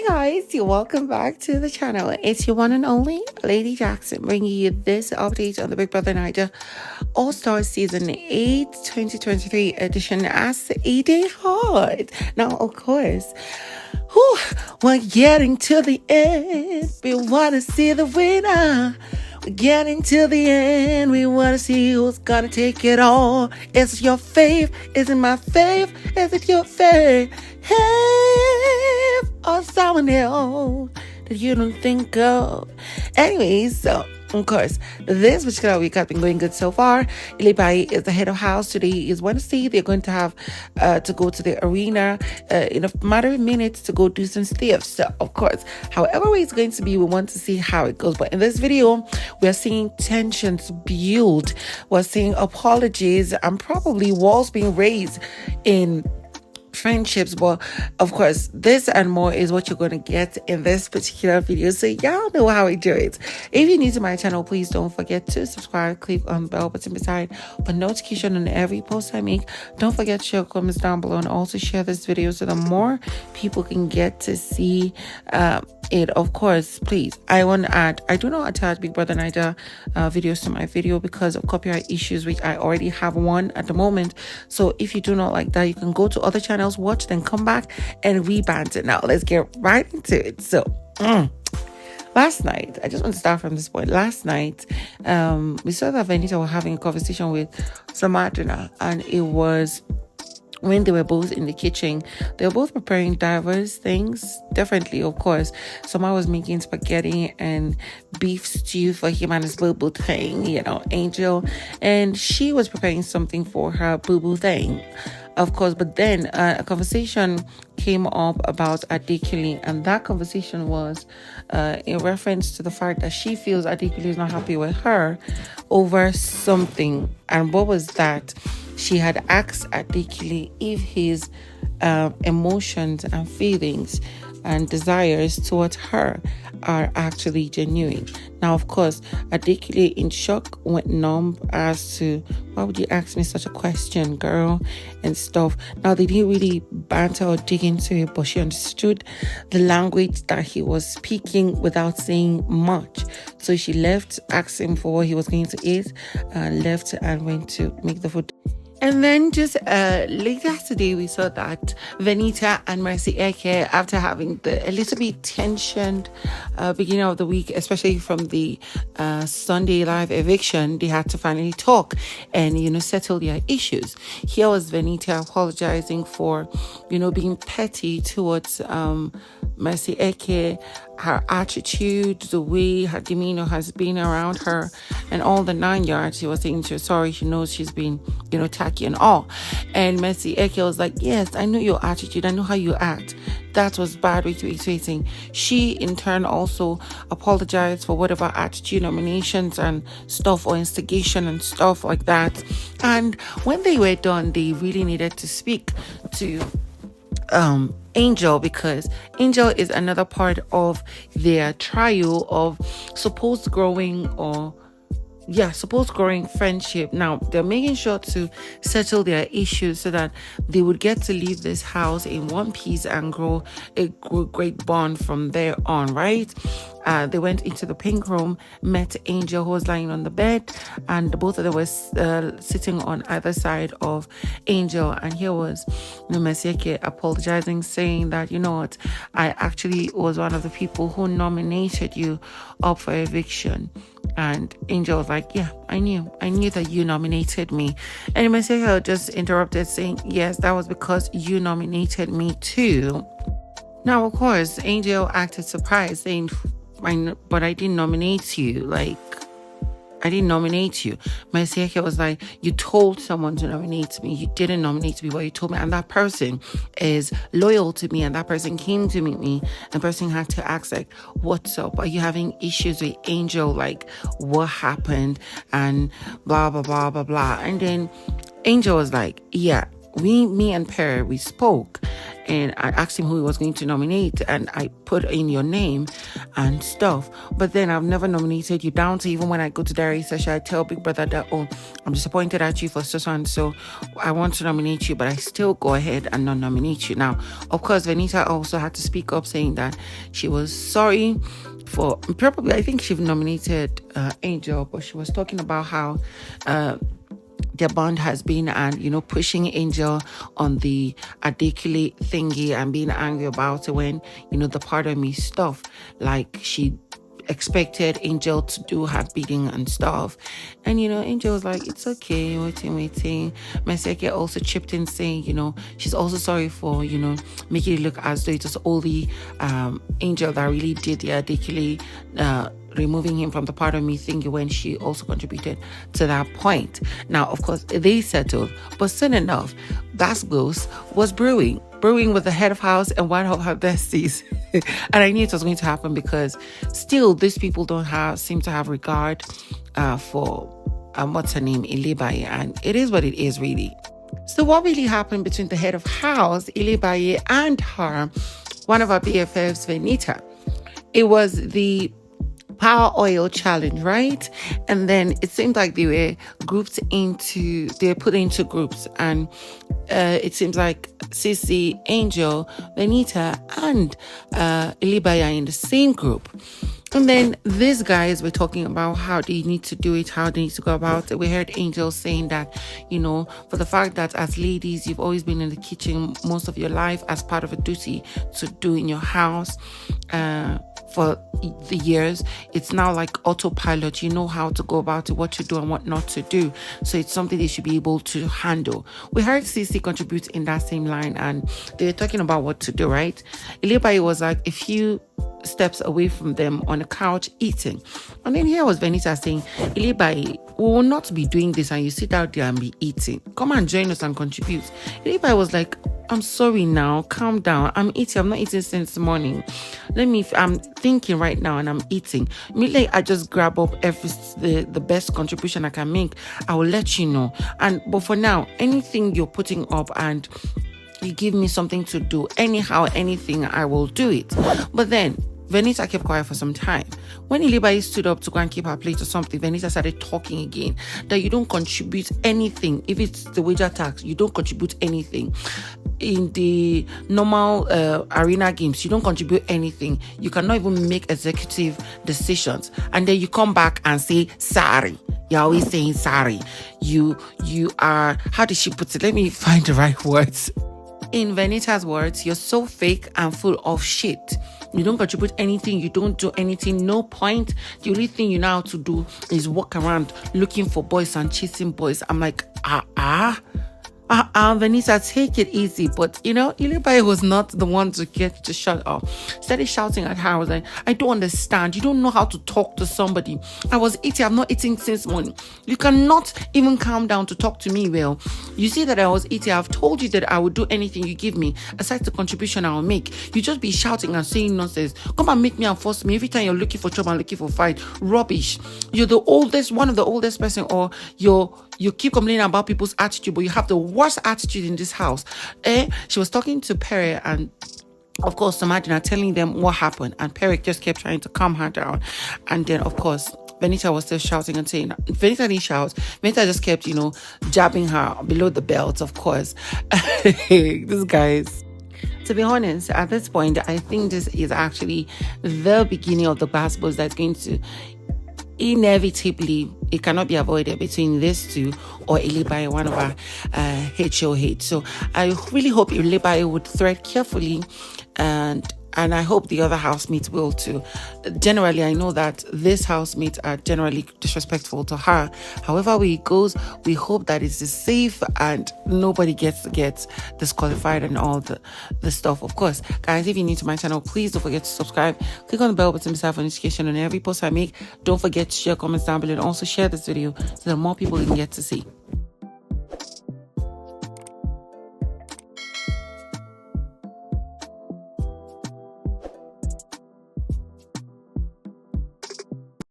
Guys, you're welcome back to the channel. It's your one and only Lady Jackson bringing you this update on the Big Brother Naija All-Star Season 8 2023 edition as a day hard. Now, of course, we're getting to the end. We want to see the winner. We're getting to the end. We want to see who's gonna take it all. Is it your fave? Is it my fave? Is it your fave? Hey, or someone else that you don't think of. Anyways, so of course, this particular week has been going good so far. Ilebaye is the head of house. Today is Wednesday. They're going to have to go to the arena in a matter of minutes to go do some stuff. So, of course, however way it's going to be, we want to see how it goes. But in this video, we are seeing tensions build. We're seeing apologies and probably walls being raised in friendships. But of course, this and more is what you're going to get in this particular video, so y'all know how we do it. If you're new to my channel, please don't forget to subscribe, click on the bell button beside for notification on every post I make. Don't forget to share comments down below and also share this video so that more people can get to see it. Of course, please, I want to add, I do not attach Big Brother Naija videos to my video because of copyright issues, which I already have one at the moment. So if you do not like that, you can go to other channels, watch, then come back and rebrand it. Now let's get right into it. So last night, I just want to start from this point. Last night, we saw that Venita were having a conversation with Adenita, and it was when they were both in the kitchen. They were both preparing diverse things differently, of course. Someone was making spaghetti and beef stew for him and his boo-boo thing, Angel. And she was preparing something for her boo-boo thing, of course. But then a conversation came up about Adekunle, and that conversation was in reference to the fact that she feels Adekunle is not happy with her over something. And what was that? She had asked Adekunle if his emotions and feelings and desires towards her are actually genuine. Now, of course, Adekunle in shock went numb as to, why would you ask me such a question, girl, and stuff. Now, they didn't really banter or dig into it, but she understood the language that he was speaking without saying much. So she left, asked him for what he was going to eat, left and went to make the food. And then just later today, we saw that Venita and CeeC, after having a little bit tensioned beginning of the week, especially from the Sunday live eviction, they had to finally talk and, settle their issues. Here was Venita apologizing for, being petty towards CeeC, her attitude, the way her demeanor has been around her, and all the 9 yards. She was saying to her, sorry, she knows she's been, tacky and all. And CeeC was like, yes, I know your attitude, I know how you act. That was bad. Waiting. She in turn also apologized for whatever attitude, nominations and stuff, or instigation and stuff like that. And when they were done, they really needed to speak to Angel, because Angel is another part of their trio of supposed growing friendship. Now they're making sure to settle their issues so that they would get to leave this house in one piece and grow a great bond from there on, right? They went into the pink room, met Angel, who was lying on the bed, and both of them were sitting on either side of Angel. And here was CeeC apologizing, saying that, what, I actually was one of the people who nominated you up for eviction. And Angel was like, yeah, I knew that you nominated me. And CeeC just interrupted, saying, yes, that was because you nominated me too. Now, of course, Angel acted surprised, saying, but I didn't nominate you. I didn't nominate you. CeeC was like, you told someone to nominate me. You didn't nominate me, but you told me. And that person is loyal to me. And that person came to meet me. And the person had to ask, what's up? Are you having issues with Angel? What happened? And blah, blah, blah, blah, blah. And then Angel was like, yeah, me and Pere, we spoke, and I asked him who he was going to nominate, and I put in your name and stuff. But then I've never nominated you, down to even when I go to diary session, I tell Big Brother that, oh, I'm disappointed at you for so and so. I want to nominate you, but I still go ahead and not nominate you. Now, of course, Venita also had to speak up, saying that she was sorry for, probably, I think she nominated Angel, but she was talking about how their bond has been, and pushing Angel on the Adekunle thingy and being angry about it when the part of me stuff, like she expected Angel to do her bidding and stuff. And Angel was like, it's okay, waiting. Meseke also chipped in, saying she's also sorry for making it look as though it was only Angel that really did the Adekunle removing him from the part of me thingy, when she also contributed to that point. Now, of course, they settled, but soon enough, Gbas Gbos was brewing with the head of house and one of her besties. And I knew it was going to happen, because still these people don't seem to have regard for what's her name, Ilebaye, and it is what it is, really. So what really happened between the head of house, Ilebaye, and her, one of our BFFs, Venita? It was the power oil challenge, right? And then it seemed like they were put into groups, and it seems like CeeC, Angel, Venita, and Ilebaye are in the same group. And then these guys were talking about how they need to do it, how they need to go about it. We heard Angel saying that, for the fact that as ladies, you've always been in the kitchen most of your life as part of a duty to do in your house. For the years, it's now like autopilot. You know how to go about it, what to do and what not to do. So it's something they should be able to handle. We heard CeeC contribute in that same line, and they were talking about what to do, right? Ilebaye was like a few steps away from them on a couch eating. And then here was Venita saying, Ilebaye, we will not be doing this and you sit out there and be eating. Come and join us and contribute. Ilebaye was like, I'm sorry now, calm down. I'm eating. I'm not eating since morning. I'm thinking right now and I'm eating. Immediately I just grab up the best contribution I can make. I will let you know. But for now, anything you're putting up and you give me something to do, anyhow, anything, I will do it. But then Venita kept quiet for some time. When Ilebaye stood up to go and keep her plate or something, Venita started talking again, that you don't contribute anything. If it's the wager tax, you don't contribute anything. In the normal arena games, you don't contribute anything. You cannot even make executive decisions. And then you come back and say, sorry. You're always saying sorry. You are, how did she put it? Let me find the right words. In Venita's words, you're so fake and full of shit. You don't contribute anything. You don't do anything. No point. The only thing you know how to do is walk around looking for boys and chasing boys. I'm like, Venita, take it easy. But Ilebaye was not the one to get to shut up. Started shouting at her. I was like, I don't understand. You don't know how to talk to somebody. I was eating. I've not eaten since morning. You cannot even calm down to talk to me well. You see that I was eating. I've told you that I would do anything you give me, aside the contribution I will make. You just be shouting and saying nonsense. Come and make me and force me. Every time you're looking for trouble and looking for fight. Rubbish. You're the oldest, one of the oldest person, or you keep complaining about people's attitude, but you have the worst attitude in this house. She was talking to Pere and, of course, Adenita, telling them what happened. And Pere just kept trying to calm her down. And then, of course, Venita was still shouting and saying, Venita didn't shout. Venita just kept, jabbing her below the belt, of course. These guys. To be honest, at this point, I think this is actually the beginning of the Gbas Gbos that's going to inevitably, it cannot be avoided between these two or Ilebaye, one of our HOH. So I really hope Ilebaye would tread carefully, and I hope the other housemates will too. Generally, I know that these housemates are generally disrespectful to her. However way it goes, we hope that it's safe and nobody gets disqualified and all the stuff. Of course, guys, if you're new to my channel, please don't forget to subscribe. Click on the bell button beside for notification on every post I make. Don't forget to share, comments down below, and also share this video so that more people can get to see.